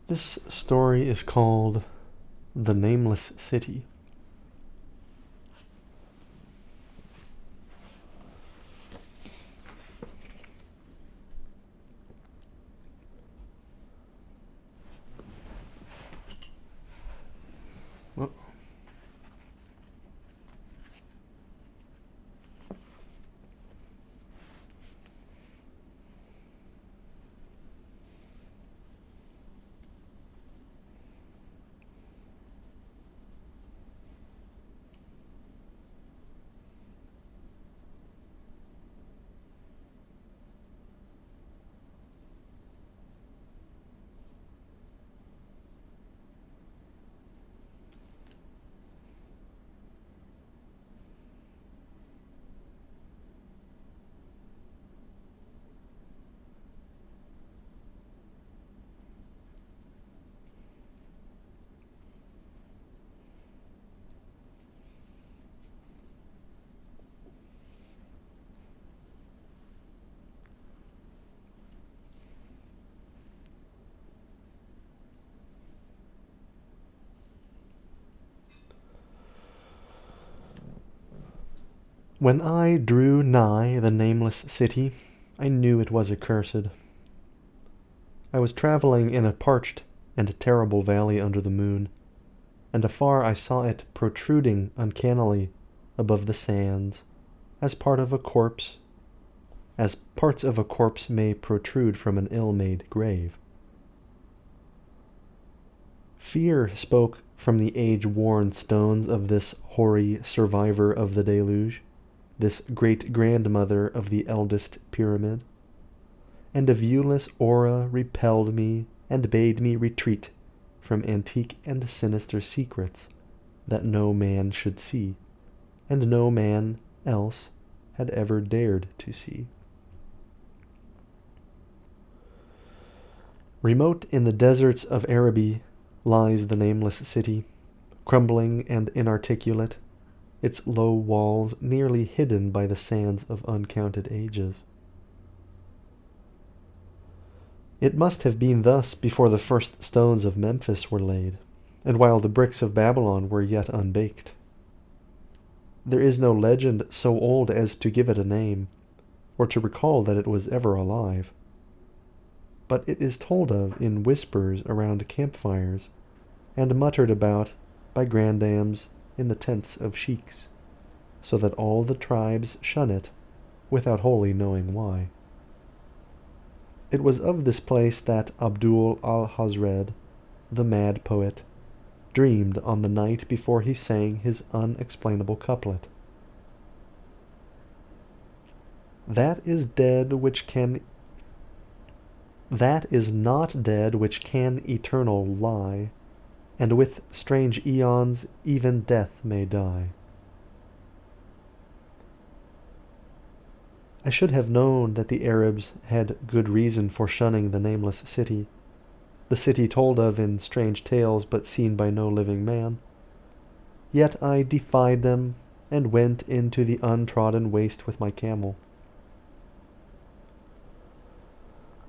This story is called The Nameless City. Well, when I drew nigh the nameless city, I knew it was accursed. I was travelling in a parched and terrible valley under the moon, and afar I saw it protruding uncannily above the sands, as parts of a corpse may protrude from an ill-made grave. Fear spoke from the age-worn stones of this hoary survivor of the deluge, this great-grandmother of the eldest pyramid, and a viewless aura repelled me and bade me retreat from antique and sinister secrets that no man should see, and no man else had ever dared to see. Remote in the deserts of Araby lies the nameless city, crumbling and inarticulate, its low walls nearly hidden by the sands of uncounted ages. It must have been thus before the first stones of Memphis were laid, and while the bricks of Babylon were yet unbaked. There is no legend so old as to give it a name, or to recall that it was ever alive. But it is told of in whispers around campfires, and muttered about by grandams in the tents of sheiks, so that all the tribes shun it, without wholly knowing why. It was of this place that Abdul al-Hazred, the mad poet, dreamed on the night before he sang his unexplainable couplet. That is not dead which can eternal lie, and with strange eons even death may die. I should have known that the Arabs had good reason for shunning the nameless city, the city told of in strange tales but seen by no living man. Yet I defied them and went into the untrodden waste with my camel.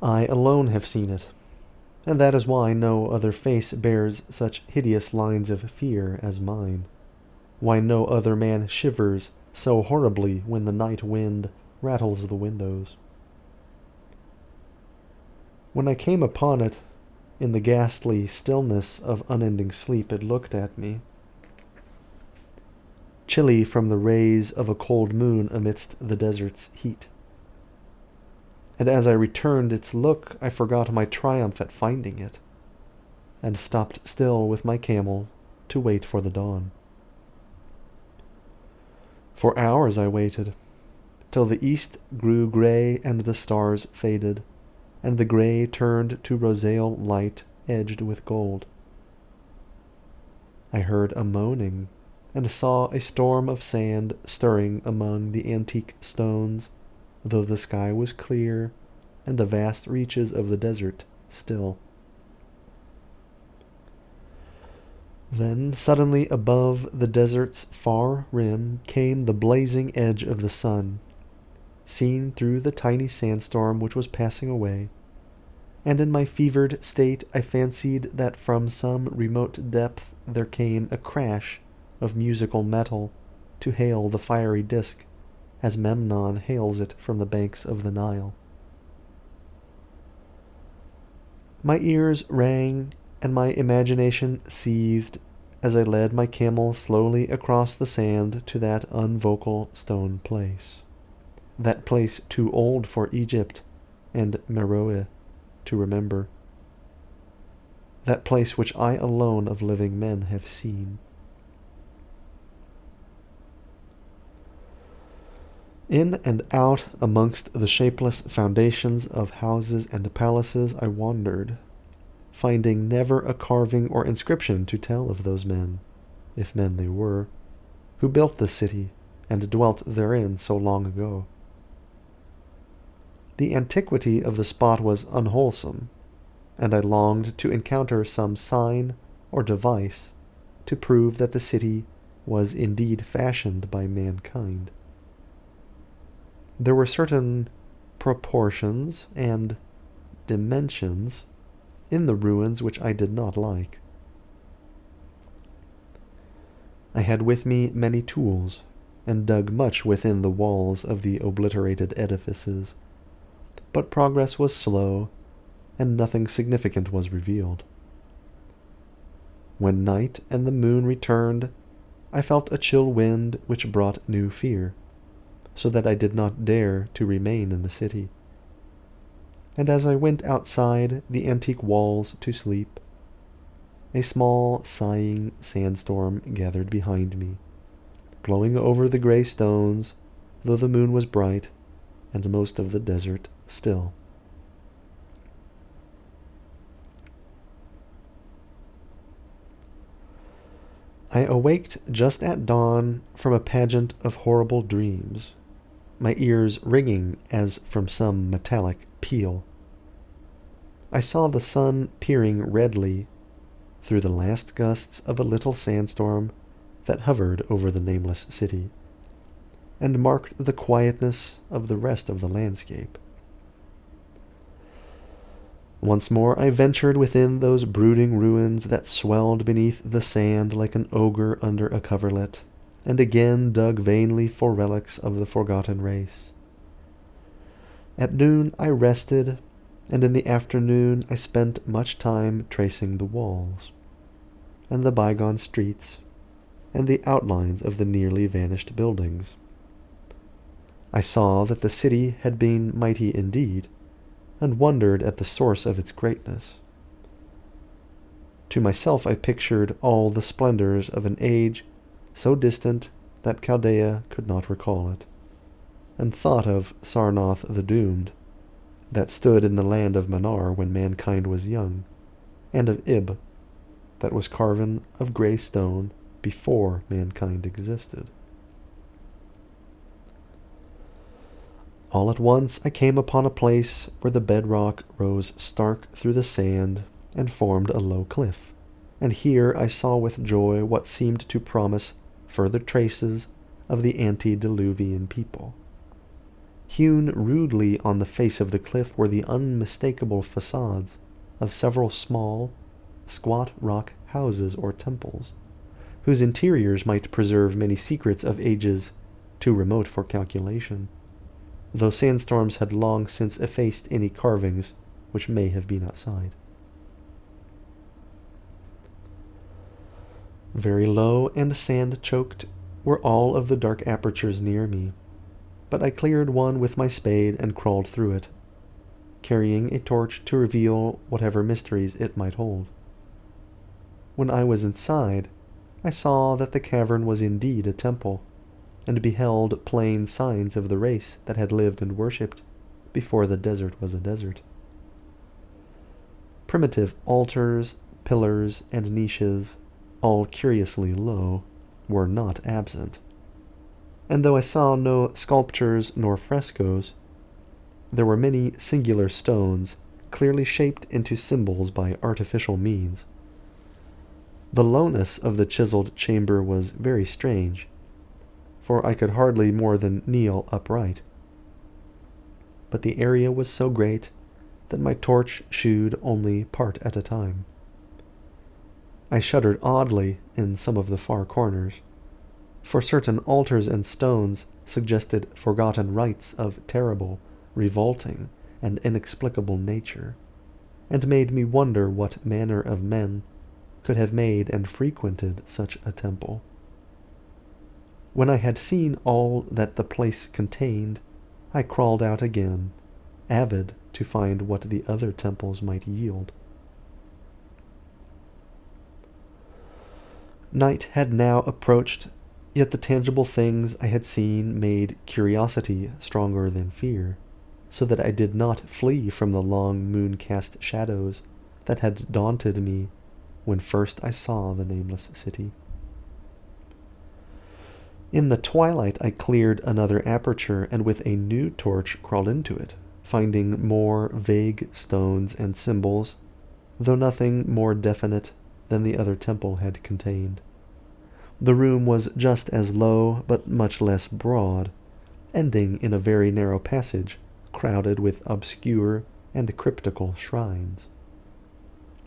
I alone have seen it, and that is why no other face bears such hideous lines of fear as mine, why no other man shivers so horribly when the night wind rattles the windows. When I came upon it, in the ghastly stillness of unending sleep, it looked at me, chilly from the rays of a cold moon amidst the desert's heat. And as I returned its look, I forgot my triumph at finding it, and stopped still with my camel to wait for the dawn. For hours I waited, till the east grew gray and the stars faded, and the gray turned to roseal light edged with gold. I heard a moaning, and saw a storm of sand stirring among the antique stones, though the sky was clear and the vast reaches of the desert still. Then suddenly above the desert's far rim came the blazing edge of the sun, seen through the tiny sandstorm which was passing away, and in my fevered state I fancied that from some remote depth there came a crash of musical metal to hail the fiery disk as Memnon hails it from the banks of the Nile. My ears rang and my imagination seethed as I led my camel slowly across the sand to that unvocal stone place, that place too old for Egypt and Meroe to remember, that place which I alone of living men have seen. In and out amongst the shapeless foundations of houses and palaces I wandered, finding never a carving or inscription to tell of those men, if men they were, who built the city and dwelt therein so long ago. The antiquity of the spot was unwholesome, and I longed to encounter some sign or device to prove that the city was indeed fashioned by mankind. There were certain proportions and dimensions in the ruins which I did not like. I had with me many tools, and dug much within the walls of the obliterated edifices, but progress was slow, and nothing significant was revealed. When night and the moon returned, I felt a chill wind which brought new fear, so that I did not dare to remain in the city. And as I went outside the antique walls to sleep, a small, sighing sandstorm gathered behind me, blowing over the gray stones, though the moon was bright, and most of the desert still. I awaked just at dawn from a pageant of horrible dreams, my ears ringing as from some metallic peal. I saw the sun peering redly through the last gusts of a little sandstorm that hovered over the nameless city, and marked the quietness of the rest of the landscape. Once more I ventured within those brooding ruins that swelled beneath the sand like an ogre under a coverlet, and again dug vainly for relics of the forgotten race. At noon I rested, and in the afternoon I spent much time tracing the walls, and the bygone streets, and the outlines of the nearly vanished buildings. I saw that the city had been mighty indeed, and wondered at the source of its greatness. To myself I pictured all the splendors of an age so distant that Chaldea could not recall it, and thought of Sarnoth the Doomed, that stood in the land of Manar when mankind was young, and of Ib, that was carven of grey stone before mankind existed. All at once I came upon a place where the bedrock rose stark through the sand and formed a low cliff, and here I saw with joy what seemed to promise further traces of the antediluvian people. Hewn rudely on the face of the cliff were the unmistakable facades of several small, squat rock houses or temples, whose interiors might preserve many secrets of ages too remote for calculation, though sandstorms had long since effaced any carvings which may have been outside. Very low and sand-choked were all of the dark apertures near me, but I cleared one with my spade and crawled through it, carrying a torch to reveal whatever mysteries it might hold. When I was inside, I saw that the cavern was indeed a temple, and beheld plain signs of the race that had lived and worshipped before the desert was a desert. Primitive altars, pillars, and niches, all curiously low, were not absent, and though I saw no sculptures nor frescoes, there were many singular stones clearly shaped into symbols by artificial means. The lowness of the chiseled chamber was very strange, for I could hardly more than kneel upright. But the area was so great that my torch shewed only part at a time. I shuddered oddly in some of the far corners, for certain altars and stones suggested forgotten rites of terrible, revolting, and inexplicable nature, and made me wonder what manner of men could have made and frequented such a temple. When I had seen all that the place contained, I crawled out again, avid to find what the other temples might yield. Night had now approached, yet the tangible things I had seen made curiosity stronger than fear, so that I did not flee from the long moon-cast shadows that had daunted me when first I saw the nameless city. In the twilight I cleared another aperture, and with a new torch crawled into it, finding more vague stones and symbols, though nothing more definite than the other temple had contained. The room was just as low, but much less broad, ending in a very narrow passage, crowded with obscure and cryptical shrines.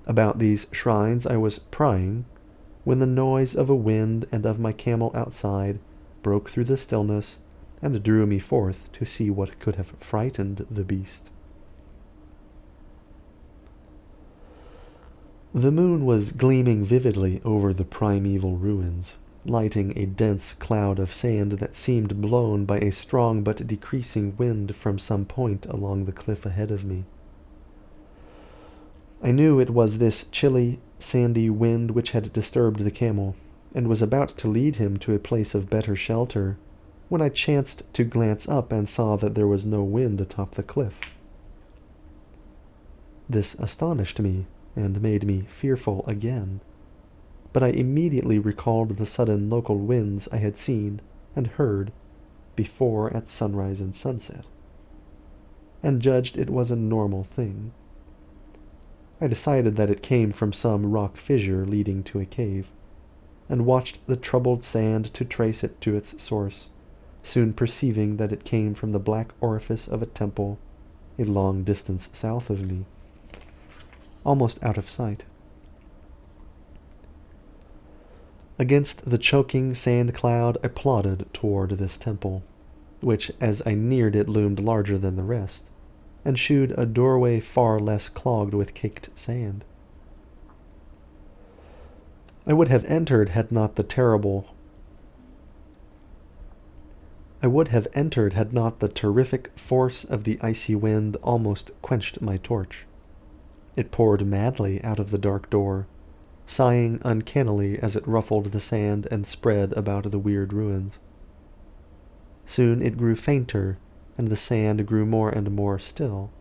About these shrines I was prying, when the noise of a wind and of my camel outside broke through the stillness and drew me forth to see what could have frightened the beast. The moon was gleaming vividly over the primeval ruins, lighting a dense cloud of sand that seemed blown by a strong but decreasing wind from some point along the cliff ahead of me. I knew it was this chilly, sandy wind which had disturbed the camel, and was about to lead him to a place of better shelter, when I chanced to glance up and saw that there was no wind atop the cliff. This astonished me, and made me fearful again, but I immediately recalled the sudden local winds I had seen and heard before at sunrise and sunset, and judged it was a normal thing. I decided that it came from some rock fissure leading to a cave, and watched the troubled sand to trace it to its source, soon perceiving that it came from the black orifice of a temple a long distance south of me, almost out of sight. Against the choking sand cloud I plodded toward this temple, which as I neared it loomed larger than the rest, and shewed a doorway far less clogged with caked sand. I would have entered had not the terrific force of the icy wind almost quenched my torch. It poured madly out of the dark door, sighing uncannily as it ruffled the sand and spread about the weird ruins. Soon it grew fainter, and the sand grew more and more still,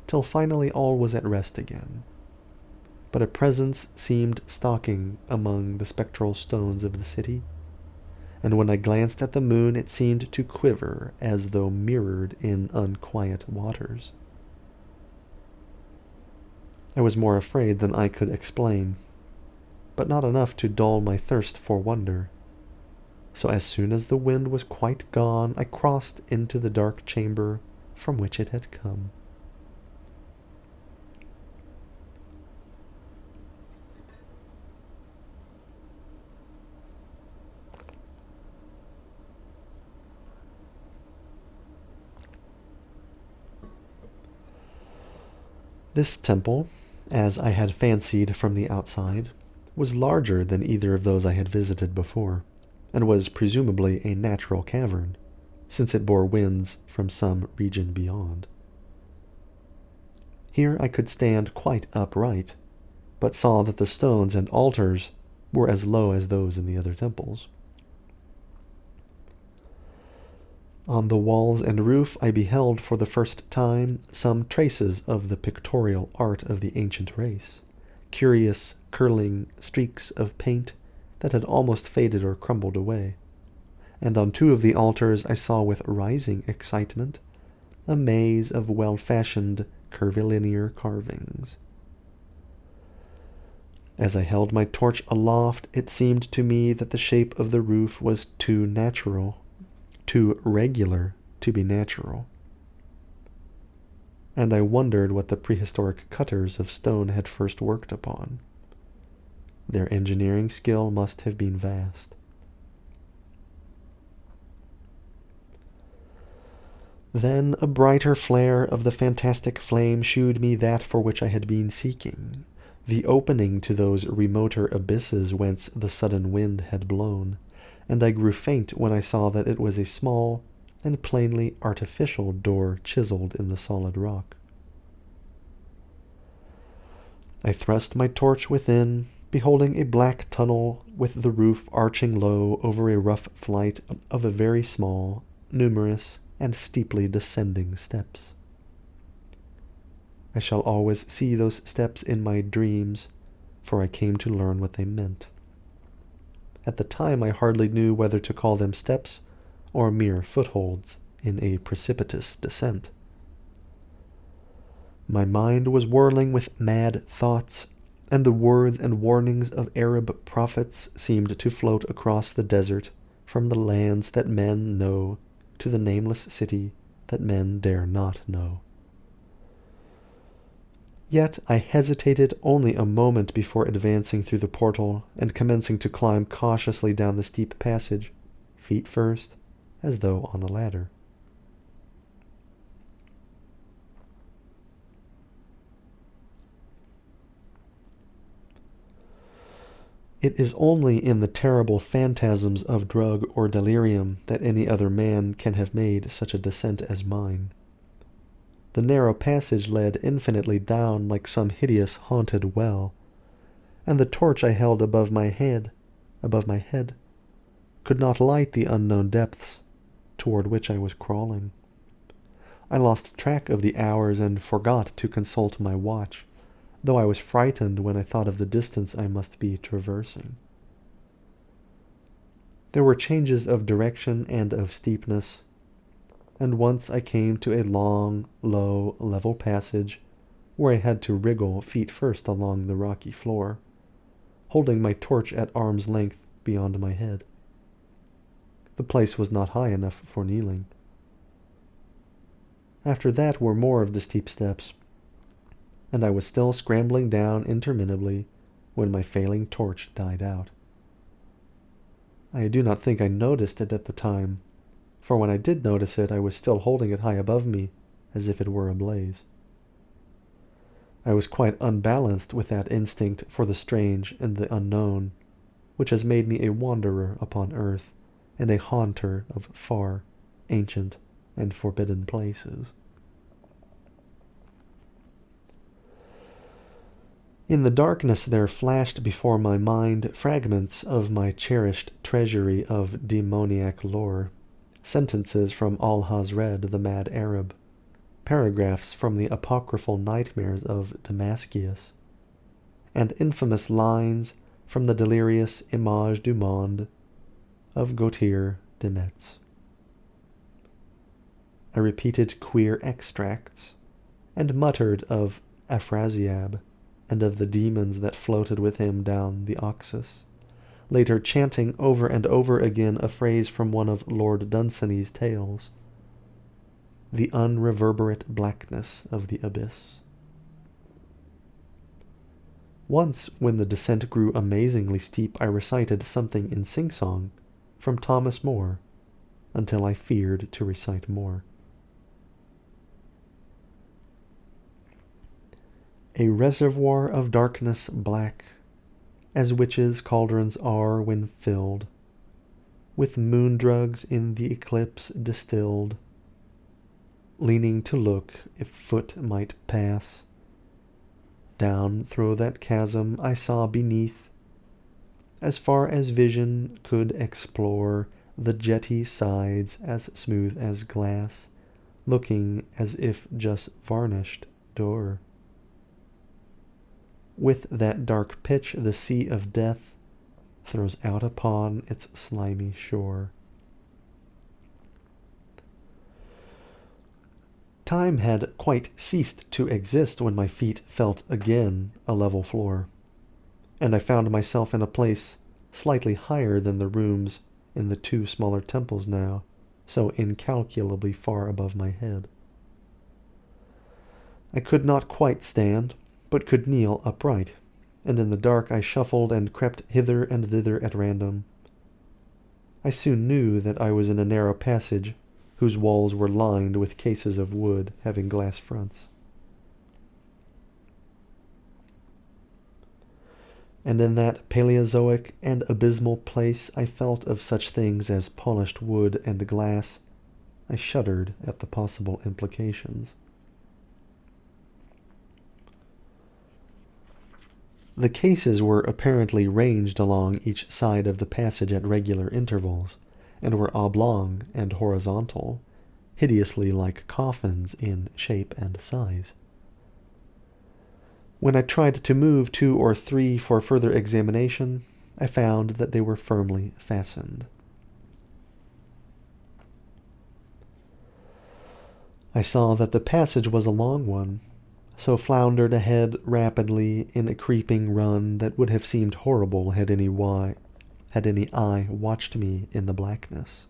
till finally all was at rest again. But a presence seemed stalking among the spectral stones of the city, and when I glanced at the moon it seemed to quiver as though mirrored in unquiet waters. I was more afraid than I could explain, but not enough to dull my thirst for wonder. So as soon as the wind was quite gone, I crossed into the dark chamber from which it had come. This temple, as I had fancied from the outside, was larger than either of those I had visited before, and was presumably a natural cavern, since it bore winds from some region beyond. Here I could stand quite upright, but saw that the stones and altars were as low as those in the other temples. On the walls and roof I beheld for the first time some traces of the pictorial art of the ancient race, curious curling streaks of paint that had almost faded or crumbled away, and on two of the altars I saw with rising excitement a maze of well-fashioned curvilinear carvings. As I held my torch aloft, it seemed to me that the shape of the roof was too natural, too regular to be natural. and I wondered what the prehistoric cutters of stone had first worked upon. Their engineering skill must have been vast. Then a brighter flare of the fantastic flame shewed me that for which I had been seeking, the opening to those remoter abysses whence the sudden wind had blown, and I grew faint when I saw that it was a small and plainly artificial door chiseled in the solid rock. I thrust my torch within, beholding a black tunnel with the roof arching low over a rough flight of a very small, numerous, and steeply descending steps. I shall always see those steps in my dreams, for I came to learn what they meant. At the time I hardly knew whether to call them steps or mere footholds in a precipitous descent. My mind was whirling with mad thoughts, and the words and warnings of Arab prophets seemed to float across the desert from the lands that men know to the nameless city that men dare not know. Yet I hesitated only a moment before advancing through the portal and commencing to climb cautiously down the steep passage, feet first, as though on a ladder. It is only in the terrible phantasms of drug or delirium that any other man can have made such a descent as mine. The narrow passage led infinitely down like some hideous haunted well, and the torch I held above my head, could not light the unknown depths toward which I was crawling. I lost track of the hours and forgot to consult my watch, though I was frightened when I thought of the distance I must be traversing. There were changes of direction and of steepness, and once I came to a long, low, level passage where I had to wriggle feet first along the rocky floor, holding my torch at arm's length beyond my head. The place was not high enough for kneeling. After that were more of the steep steps, and I was still scrambling down interminably when my failing torch died out. I do not think I noticed it at the time, for when I did notice it, I was still holding it high above me, as if it were ablaze. I was quite unbalanced with that instinct for the strange and the unknown, which has made me a wanderer upon earth, and a haunter of far, ancient, and forbidden places. In the darkness there flashed before my mind fragments of my cherished treasury of demoniac lore, sentences from Al-Hazred the mad Arab, paragraphs from the apocryphal nightmares of Damascius, and infamous lines from the delirious Image du Monde of Gautier de Metz. I repeated queer extracts, and muttered of Afrasiab, and of the demons that floated with him down the Oxus, later chanting over and over again a phrase from one of Lord Dunsany's tales, the unreverberate blackness of the abyss. Once, when the descent grew amazingly steep, I recited something in sing-song from Thomas Moore, until I feared to recite more. A reservoir of darkness black, as witches' cauldrons are when filled, with moon-drugs in the eclipse distilled, leaning to look if foot might pass. Down through that chasm I saw beneath, as far as vision could explore, the jetty sides as smooth as glass, looking as if just varnished door. With that dark pitch the sea of death throws out upon its slimy shore. Time had quite ceased to exist when my feet felt again a level floor, and I found myself in a place slightly higher than the rooms in the two smaller temples now, so incalculably far above my head. I could not quite stand, but could kneel upright, and in the dark I shuffled and crept hither and thither at random. I soon knew that I was in a narrow passage whose walls were lined with cases of wood having glass fronts. And in that Paleozoic and abysmal place I felt of such things as polished wood and glass. I shuddered at the possible implications. The cases were apparently ranged along each side of the passage at regular intervals, and were oblong and horizontal, hideously like coffins in shape and size. When I tried to move 2 or 3 for further examination, I found that they were firmly fastened. I saw that the passage was a long one, so floundered ahead rapidly in a creeping run that would have seemed horrible had any eye watched me in the blackness,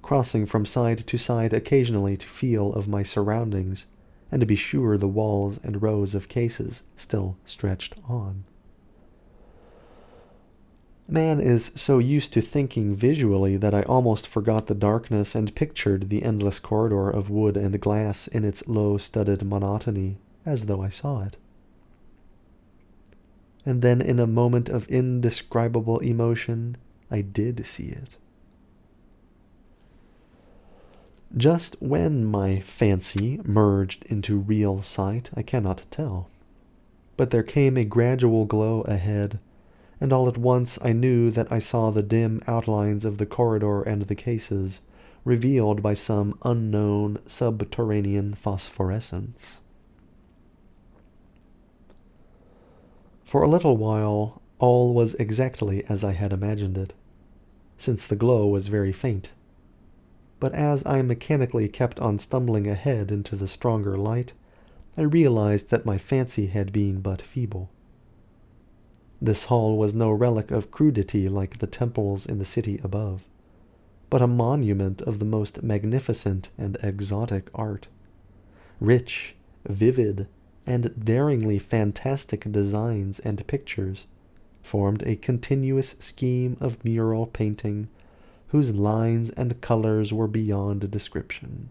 crossing from side to side occasionally to feel of my surroundings and to be sure the walls and rows of cases still stretched on. Man is so used to thinking visually that I almost forgot the darkness and pictured the endless corridor of wood and glass in its low-studded monotony, as though I saw it. And then in a moment of indescribable emotion, I did see it. Just when my fancy merged into real sight, I cannot tell. But there came a gradual glow ahead, and all at once I knew that I saw the dim outlines of the corridor and the cases, revealed by some unknown subterranean phosphorescence. For a little while, all was exactly as I had imagined it, since the glow was very faint. But as I mechanically kept on stumbling ahead into the stronger light, I realized that my fancy had been but feeble. This hall was no relic of crudity like the temples in the city above, but a monument of the most magnificent and exotic art. Rich, vivid, and daringly fantastic designs and pictures formed a continuous scheme of mural painting whose lines and colors were beyond description.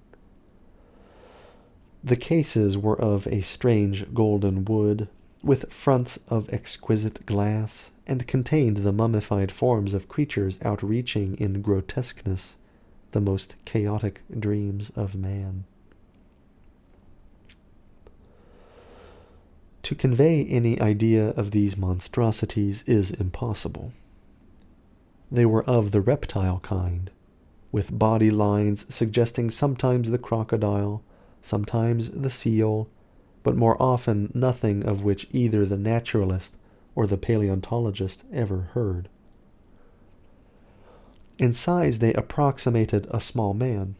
The cases were of a strange golden wood, with fronts of exquisite glass, and contained the mummified forms of creatures outreaching in grotesqueness the most chaotic dreams of man. To convey any idea of these monstrosities is impossible. They were of the reptile kind, with body lines suggesting sometimes the crocodile, sometimes the seal, but more often nothing of which either the naturalist or the paleontologist ever heard. In size they approximated a small man,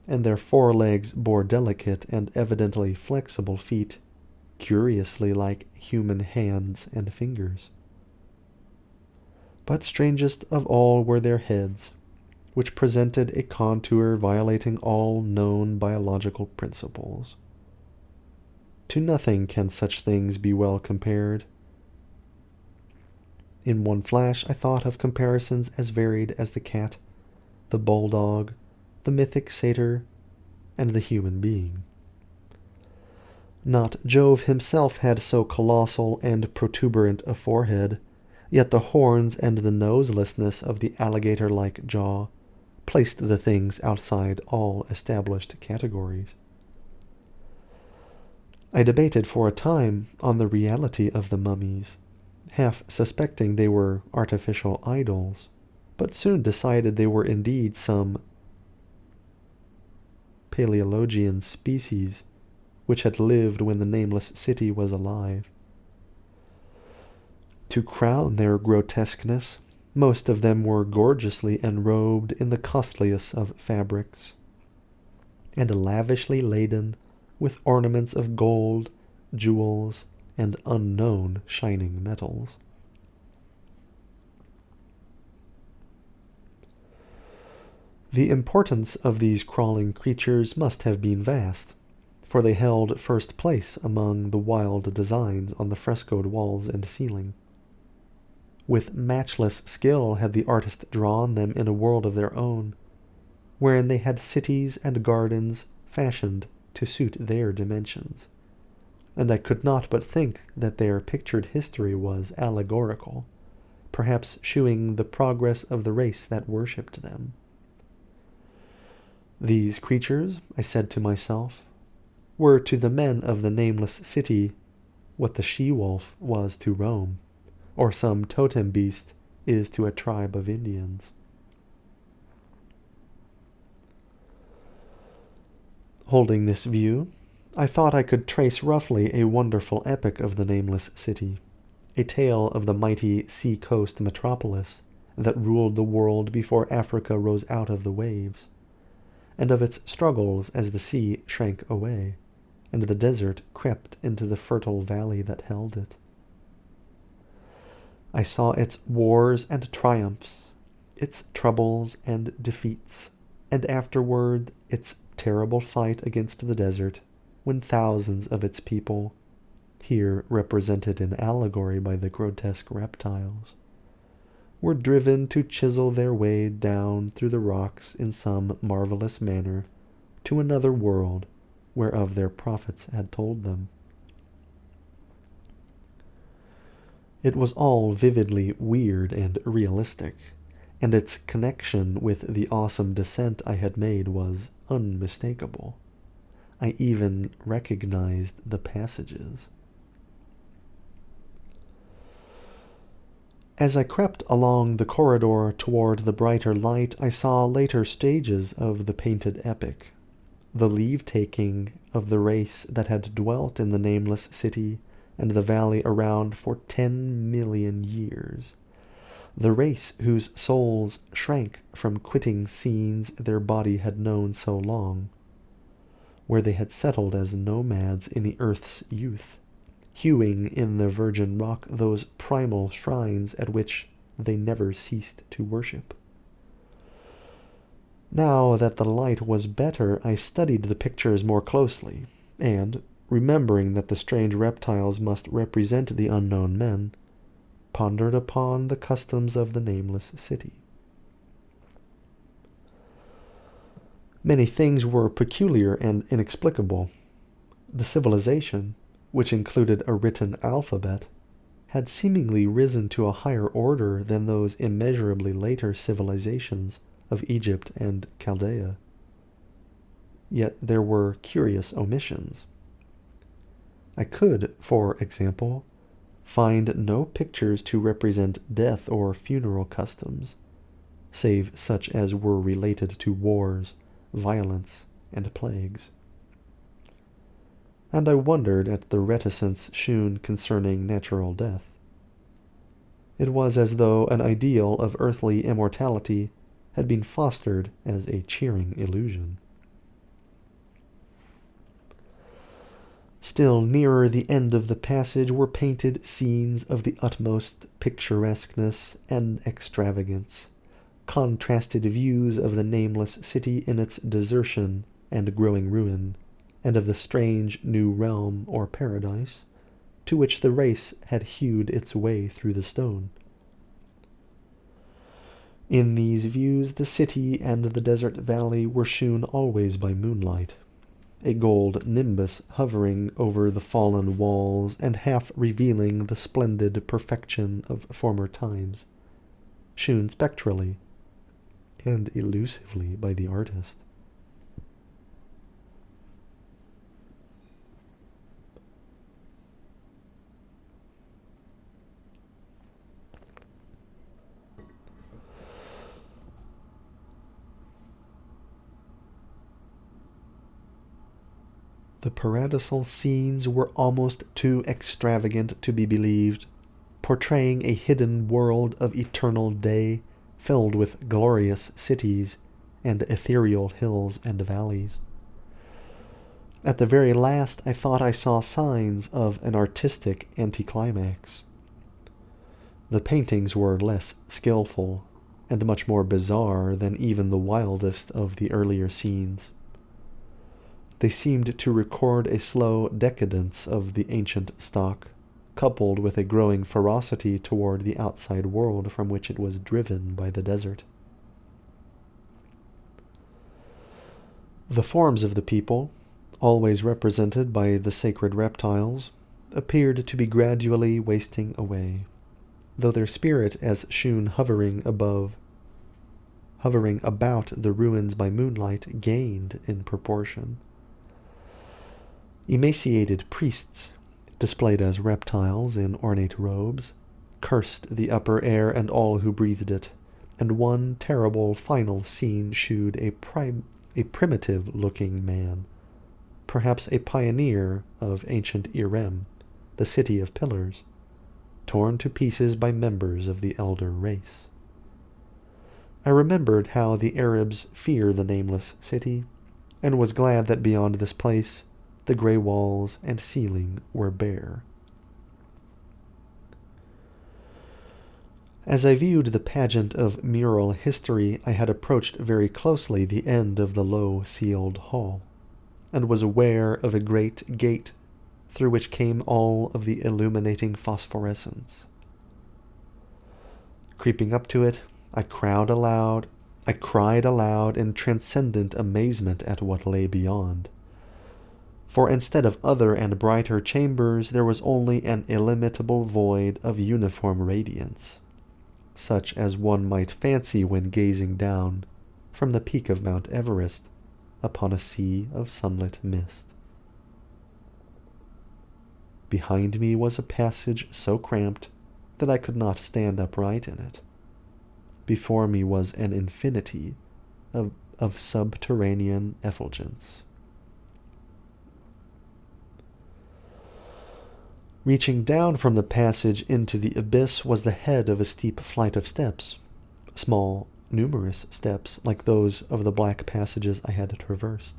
and their forelegs bore delicate and evidently flexible feet, curiously like human hands and fingers. But strangest of all were their heads, which presented a contour violating all known biological principles. To nothing can such things be well compared. In one flash I thought of comparisons as varied as the cat, the bulldog, the mythic satyr, and the human being. Not Jove himself had so colossal and protuberant a forehead, yet the horns and the noselessness of the alligator-like jaw placed the things outside all established categories. I debated for a time on the reality of the mummies, half suspecting they were artificial idols, but soon decided they were indeed some Paleologian species which had lived when the Nameless city was alive. To crown their grotesqueness, most of them were gorgeously enrobed in the costliest of fabrics, and lavishly laden with ornaments of gold, jewels, and unknown shining metals. The importance of these crawling creatures must have been vast, for they held first place among the wild designs on the frescoed walls and ceiling. With matchless skill had the artist drawn them in a world of their own, wherein they had cities and gardens fashioned to suit their dimensions, and I could not but think that their pictured history was allegorical, perhaps shewing the progress of the race that worshipped them. These creatures, I said to myself, were to the men of the nameless city what the she-wolf was to Rome, or some totem beast is to a tribe of Indians. Holding this view, I thought I could trace roughly a wonderful epic of the nameless city, a tale of the mighty sea-coast metropolis that ruled the world before Africa rose out of the waves, and of its struggles as the sea shrank away, and the desert crept into the fertile valley that held it. I saw its wars and triumphs, its troubles and defeats, and afterward its terrible fight against the desert, when thousands of its people, here represented in allegory by the grotesque reptiles, were driven to chisel their way down through the rocks in some marvelous manner to another world whereof their prophets had told them. It was all vividly weird and realistic, and its connection with the awesome descent I had made was unmistakable. I even recognized the passages. As I crept along the corridor toward the brighter light, I saw later stages of the painted epic, the leave-taking of the race that had dwelt in the nameless city and the valley around for 10 million years, the race whose souls shrank from quitting scenes their body had known so long, where they had settled as nomads in the earth's youth, hewing in the virgin rock those primal shrines at which they never ceased to worship. Now that the light was better, I studied the pictures more closely, and, remembering that the strange reptiles must represent the unknown men, pondered upon the customs of the nameless city. Many things were peculiar and inexplicable. The civilization, which included a written alphabet, had seemingly risen to a higher order than those immeasurably later civilizations of Egypt and Chaldea. Yet there were curious omissions. I could, for example, find no pictures to represent death or funeral customs, save such as were related to wars, violence, and plagues. And I wondered at the reticence shewn concerning natural death. It was as though an ideal of earthly immortality had been fostered as a cheering illusion. Still nearer the end of the passage were painted scenes of the utmost picturesqueness and extravagance, contrasted views of the nameless city in its desertion and growing ruin, and of the strange new realm or paradise to which the race had hewed its way through the stone. In these views the city and the desert valley were shewn always by moonlight, a gold nimbus hovering over the fallen walls and half revealing the splendid perfection of former times, shewn spectrally and elusively by the artist. The paradisal scenes were almost too extravagant to be believed, portraying a hidden world of eternal day filled with glorious cities and ethereal hills and valleys. At the very last I thought I saw signs of an artistic anticlimax. The paintings were less skillful and much more bizarre than even the wildest of the earlier scenes. They seemed to record a slow decadence of the ancient stock, coupled with a growing ferocity toward the outside world from which it was driven by the desert. The forms of the people, always represented by the sacred reptiles, appeared to be gradually wasting away, though their spirit, as shewn hovering about the ruins by moonlight, gained in proportion. Emaciated priests, displayed as reptiles in ornate robes, cursed the upper air and all who breathed it, and one terrible final scene shewed a primitive-looking man, perhaps a pioneer of ancient Irem, the city of pillars, torn to pieces by members of the elder race. I remembered how the Arabs fear the nameless city, and was glad that beyond this place the grey walls and ceiling were bare. As I viewed the pageant of mural history, I had approached very closely the end of the low sealed hall, and was aware of a great gate through which came all of the illuminating phosphorescence. Creeping up to it, I cried aloud in transcendent amazement at what lay beyond. For instead of other and brighter chambers, there was only an illimitable void of uniform radiance, such as one might fancy when gazing down from the peak of Mount Everest upon a sea of sunlit mist. Behind me was a passage so cramped that I could not stand upright in it. Before me was an infinity of subterranean effulgence. Reaching down from the passage into the abyss was the head of a steep flight of steps, small, numerous steps like those of the black passages I had traversed.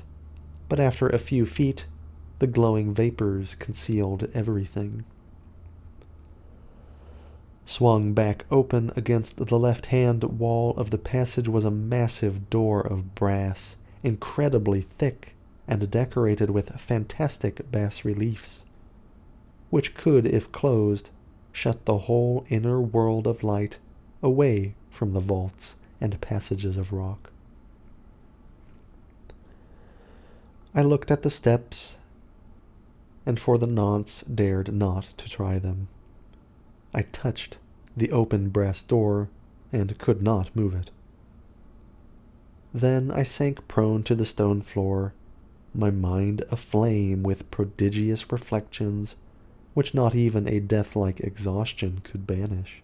But after a few feet, the glowing vapors concealed everything. Swung back open against the left-hand wall of the passage was a massive door of brass, incredibly thick and decorated with fantastic bas-reliefs, which could, if closed, shut the whole inner world of light away from the vaults and passages of rock. I looked at the steps, and for the nonce dared not to try them. I touched the open brass door, and could not move it. Then I sank prone to the stone floor, my mind aflame with prodigious reflections which not even a death-like exhaustion could banish.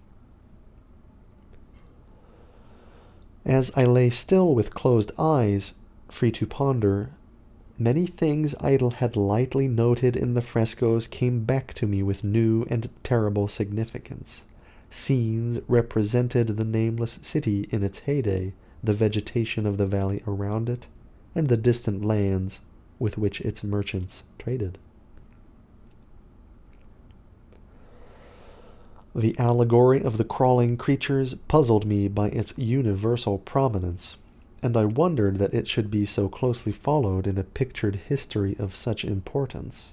As I lay still with closed eyes, free to ponder, many things I had lightly noted in the frescoes came back to me with new and terrible significance. Scenes represented the nameless city in its heyday, the vegetation of the valley around it, and the distant lands with which its merchants traded. The allegory of the crawling creatures puzzled me by its universal prominence, and I wondered that it should be so closely followed in a pictured history of such importance.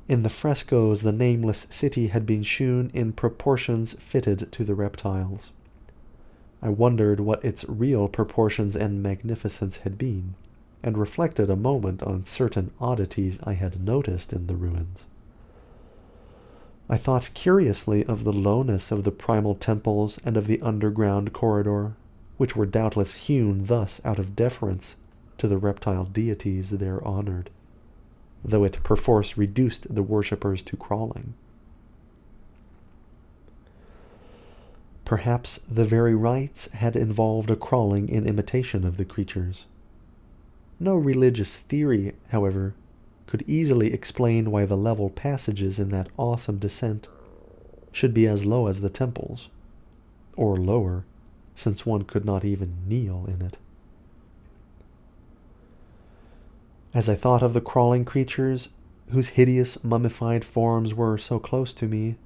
In the frescoes, the nameless city had been shewn in proportions fitted to the reptiles. I wondered what its real proportions and magnificence had been, and reflected a moment on certain oddities I had noticed in the ruins. I thought curiously of the lowness of the primal temples and of the underground corridor, which were doubtless hewn thus out of deference to the reptile deities there honored, though it perforce reduced the worshippers to crawling. Perhaps the very rites had involved a crawling in imitation of the creatures. No religious theory, however, could easily explain why the level passages in that awesome descent should be as low as the temples, or lower, since one could not even kneel in it. As I thought of the crawling creatures, whose hideous mummified forms were so close to me,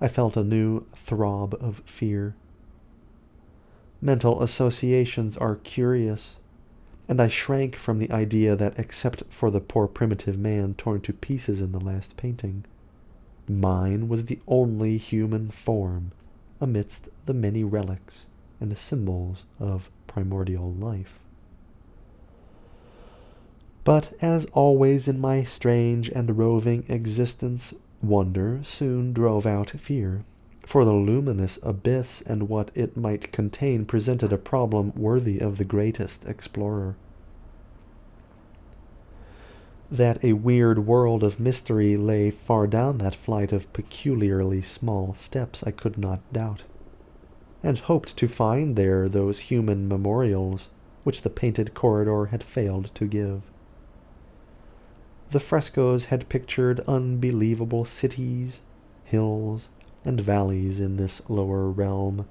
I felt a new throb of fear. Mental associations are curious, and I shrank from the idea that except for the poor primitive man torn to pieces in the last painting, mine was the only human form amidst the many relics and symbols of primordial life. But as always in my strange and roving existence, wonder soon drove out fear, for the luminous abyss and what it might contain presented a problem worthy of the greatest explorer. That a weird world of mystery lay far down that flight of peculiarly small steps I could not doubt, and hoped to find there those human memorials which the painted corridor had failed to give. The frescoes had pictured unbelievable cities, hills, and valleys in this lower realm,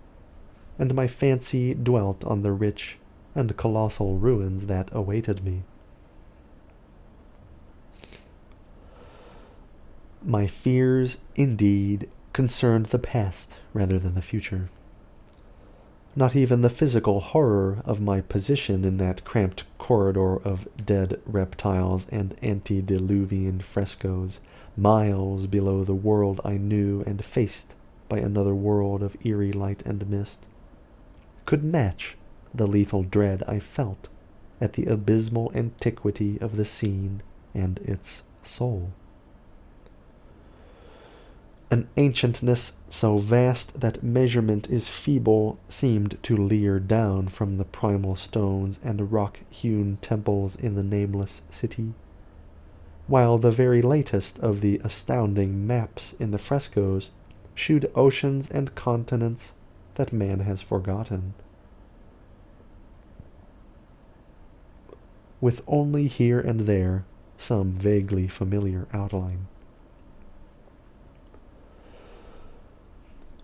and my fancy dwelt on the rich and colossal ruins that awaited me. My fears, indeed, concerned the past rather than the future. Not even the physical horror of my position in that cramped corridor of dead reptiles and antediluvian frescoes, miles below the world I knew and faced by another world of eerie light and mist, could match the lethal dread I felt at the abysmal antiquity of the scene and its soul. An ancientness so vast that measurement is feeble seemed to leer down from the primal stones and rock-hewn temples in the nameless city, while the very latest of the astounding maps in the frescoes shewed oceans and continents that man has forgotten, with only here and there some vaguely familiar outline.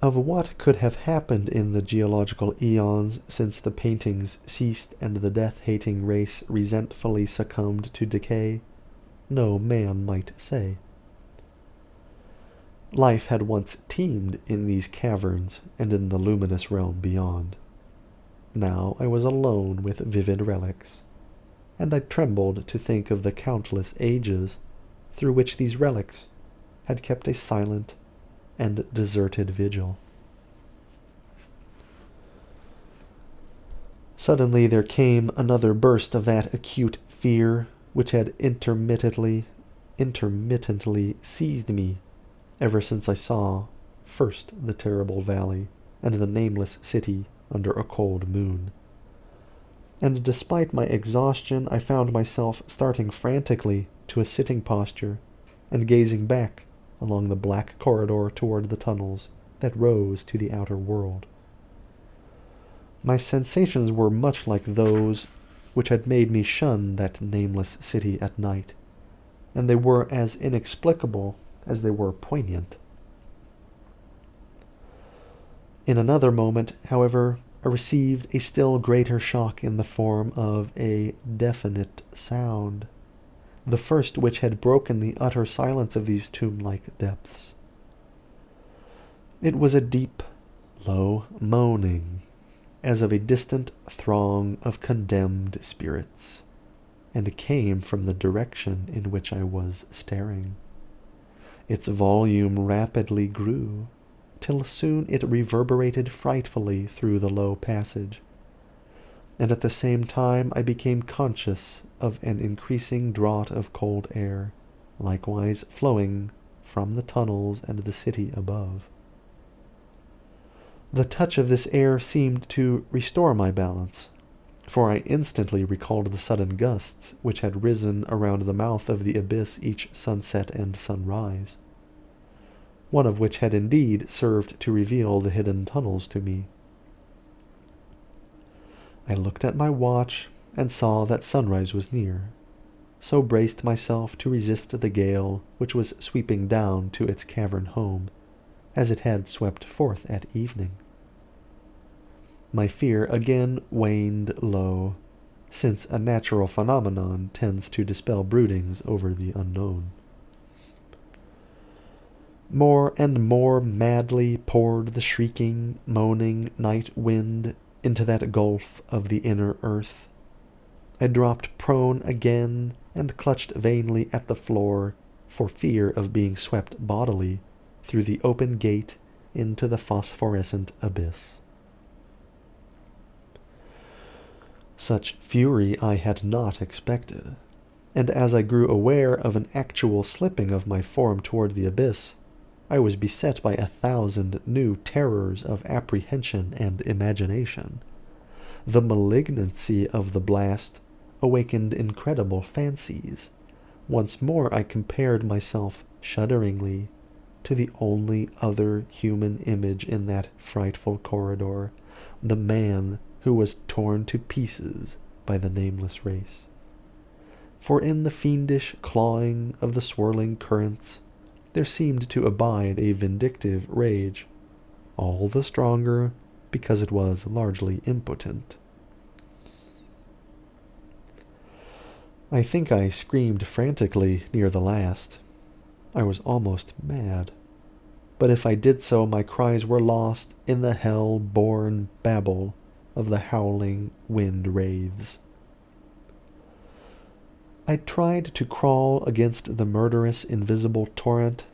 Of what could have happened in the geological eons since the paintings ceased and the death-hating race resentfully succumbed to decay, no man might say. Life had once teemed in these caverns and in the luminous realm beyond. Now I was alone with vivid relics, and I trembled to think of the countless ages through which these relics had kept a silent and deserted vigil. Suddenly there came another burst of that acute fear which had intermittently seized me ever since I saw first the terrible valley and the nameless city under a cold moon. And despite my exhaustion, I found myself starting frantically to a sitting posture and gazing back along the black corridor toward the tunnels that rose to the outer world. My sensations were much like those which had made me shun that nameless city at night, and they were as inexplicable as they were poignant. In another moment, however, I received a still greater shock in the form of a definite sound, the first which had broken the utter silence of these tomb-like depths. It was a deep, low moaning, as of a distant throng of condemned spirits, and came from the direction in which I was staring. Its volume rapidly grew, till soon it reverberated frightfully through the low passage, and at the same time I became conscious of an increasing draught of cold air, likewise flowing from the tunnels and the city above. The touch of this air seemed to restore my balance, for I instantly recalled the sudden gusts which had risen around the mouth of the abyss each sunset and sunrise, one of which had indeed served to reveal the hidden tunnels to me. I looked at my watch and saw that sunrise was near, so braced myself to resist the gale which was sweeping down to its cavern home, as it had swept forth at evening. My fear again waned low, since a natural phenomenon tends to dispel broodings over the unknown. More and more madly poured the shrieking, moaning night wind into that gulf of the inner earth. I dropped prone again and clutched vainly at the floor for fear of being swept bodily through the open gate into the phosphorescent abyss. Such fury I had not expected, and as I grew aware of an actual slipping of my form toward the abyss, I was beset by 1,000 new terrors of apprehension and imagination. The malignancy of the blast awakened incredible fancies. Once more I compared myself shudderingly to the only other human image in that frightful corridor, the man who was torn to pieces by the nameless race. For in the fiendish clawing of the swirling currents there seemed to abide a vindictive rage, all the stronger because it was largely impotent. I think I screamed frantically near the last. I was almost mad. But if I did so, my cries were lost in the hell-born babble of the howling wind wraiths. I tried to crawl against the murderous invisible torrent,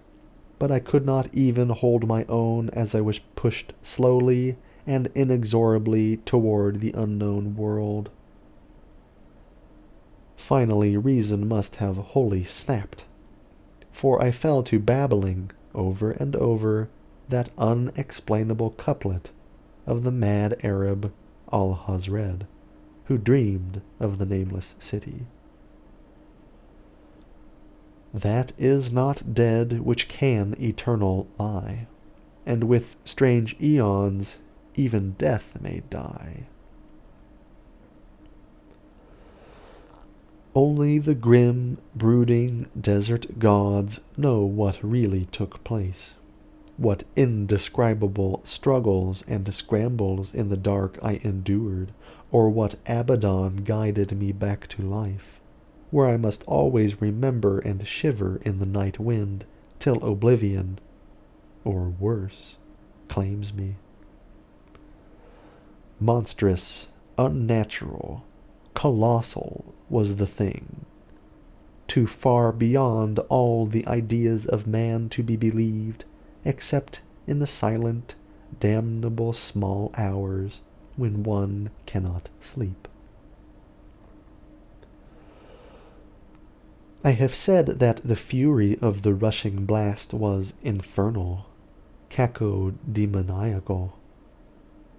but I could not even hold my own as I was pushed slowly and inexorably toward the unknown world. Finally, reason must have wholly snapped, for I fell to babbling over and over that unexplainable couplet of the mad Arab Al-Hazred, who dreamed of the nameless city. That is not dead which can eternal lie, and with strange eons even death may die. Only the grim, brooding desert gods know what really took place, what indescribable struggles and scrambles in the dark I endured, or what Abaddon guided me back to life, where I must always remember and shiver in the night wind till oblivion, or worse, claims me. Monstrous, unnatural, colossal was the thing, too far beyond all the ideas of man to be believed, except in the silent, damnable small hours when one cannot sleep. I have said that the fury of the rushing blast was infernal, cacodemoniacal,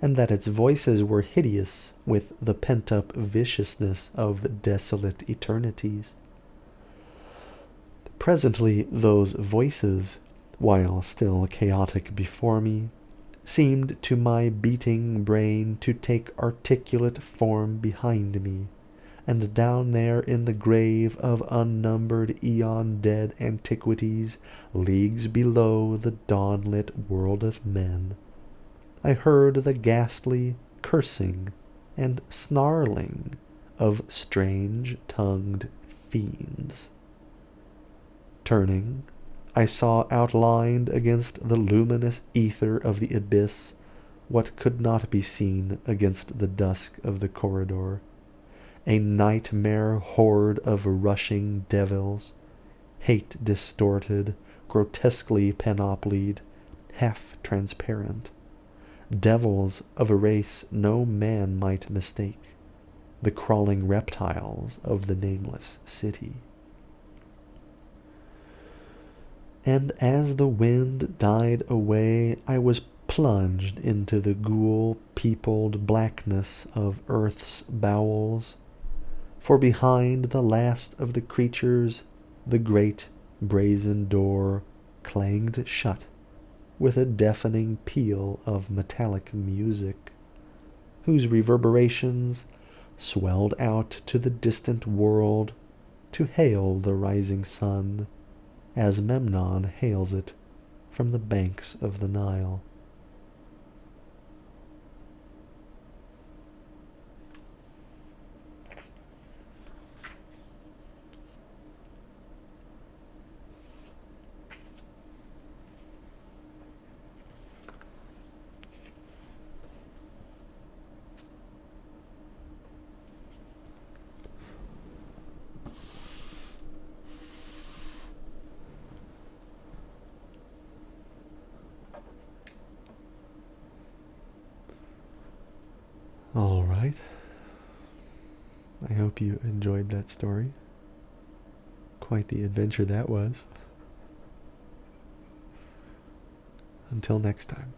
and that its voices were hideous with the pent-up viciousness of desolate eternities. Presently those voices, while still chaotic before me, seemed to my beating brain to take articulate form behind me, and down there in the grave of unnumbered eon-dead antiquities, leagues below the dawn-lit world of men, I heard the ghastly cursing and snarling of strange-tongued fiends. Turning, I saw outlined against the luminous ether of the abyss what could not be seen against the dusk of the corridor, a nightmare horde of rushing devils, hate-distorted, grotesquely panoplied, half-transparent, devils of a race no man might mistake, the crawling reptiles of the nameless city. And as the wind died away, I was plunged into the ghoul-peopled blackness of earth's bowels, for behind the last of the creatures the great brazen door clanged shut with a deafening peal of metallic music, whose reverberations swelled out to the distant world to hail the rising sun, as Memnon hails it from the banks of the Nile. right. I hope you enjoyed that story. Quite the adventure that was. Until next time.